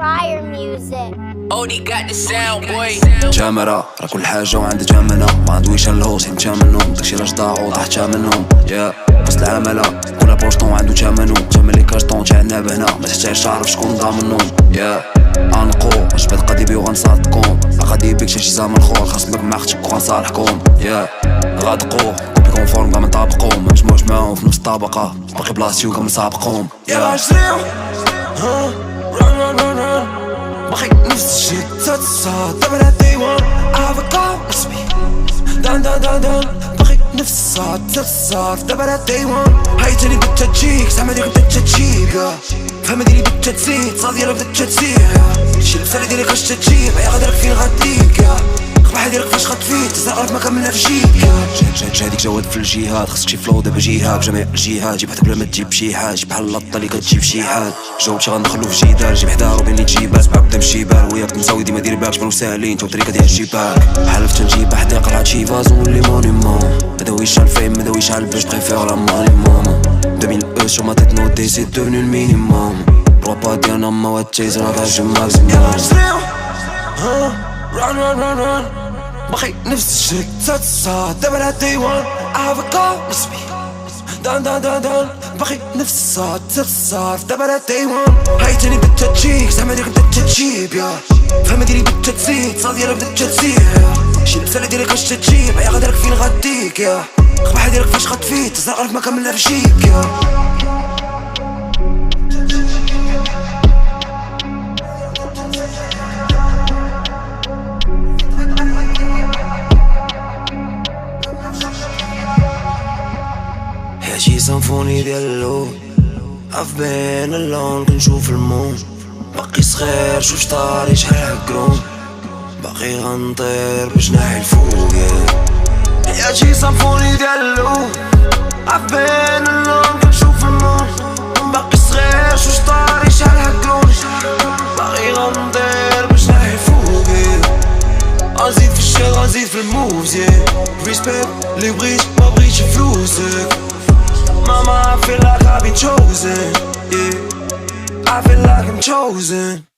Prior music. Odie got the sound boy. جامرة راه كل حاجة وعند جامنا ما عندوش الهوس حيت منهم داكشي راش ضاعو ضحت منهم يا وسط العملة كل بوشطون عندو جامنو جامل كاشطون تاع الناب هنا ما تحتاجش تعرف شكون ضامنهم يا انقو جبت قديبي وغنصادقكم غادي بيك شي زمان خور خاصمك مع اختك وغنصالحكم يا غادقو كوبي كونفورم كاع منطابقو ما نجموش معاهم في نفس الطابقة باقي بلاصتي وكنسابقهم يا عشريو ران باقي نفس الشي تصاد دابا دي وان افكار نسبي دان باقي نفس الصاد تصاد دابا دي وان هاي تاني بدات تجيك زعما ديك بدات تجيك فهم ديالي بدات تزيد صاد ديالك بدات تزيد شي لبسه ديالك واش تجيب يا غادرك فين غاديك قبح ديالك فاش غتفيد تزرقلك ما كاملنا في جيك هاديك جواد في الجهاد خصك شي فلو دابا جيها بجميع الجهات جيب حتى بلا ما تجيب شي حاجه جيب بحال اللطه اللي كتجيب شي حاجه جاوبتي غندخلو في جدال جيب حدا روبين اللي تجيبها سبع قدام الشيبان وياك مساوي ديما دير بالك جبنو ساهلين تو طريقه ديال الجيبان حلفت نجيب حدا قلعت شي فاز ونولي مونيمون مداويش على الفيم مداويش على الباش بريفير لا مونيمون 2000 او sur ma tête notée c'est devenu le minimum Pro pas ديالنا مواد تيزر هذا ماكسيموم يا عشريو ران باقي نفس الشي تصاد دابا دي وان افكار نسبي دان باقي نفس الصاد تصاد دابا دي وان هاي تاني بدات تجيك زعما ديك بدات تجيب يا فهم ديالي بدات تزيد صاد ديالك بدات تزيد شي لبسه ديالك واش تجيب يا غادرك فين غاديك يا قبح ديالك فاش غتفيد تزرقلك ما كاملنا في جيك يا شي سامفوني ديال اللون عف بين اللون كنشوف المون باقي صغير شوف طاري شحال هكرون باقي غنطير بجناحي الفوق يا شي سامفوني ديال اللون عف بين اللون كنشوف المون باقي صغير شوف طاري شحال هكرون باقي غنطير بجناحي الفوق غنزيد في الشي غنزيد في الموفز ريسبكت لي بغيت ما بغيتش فلوسك Mama, I feel like I've been chosen, yeah. I feel like I'm chosen.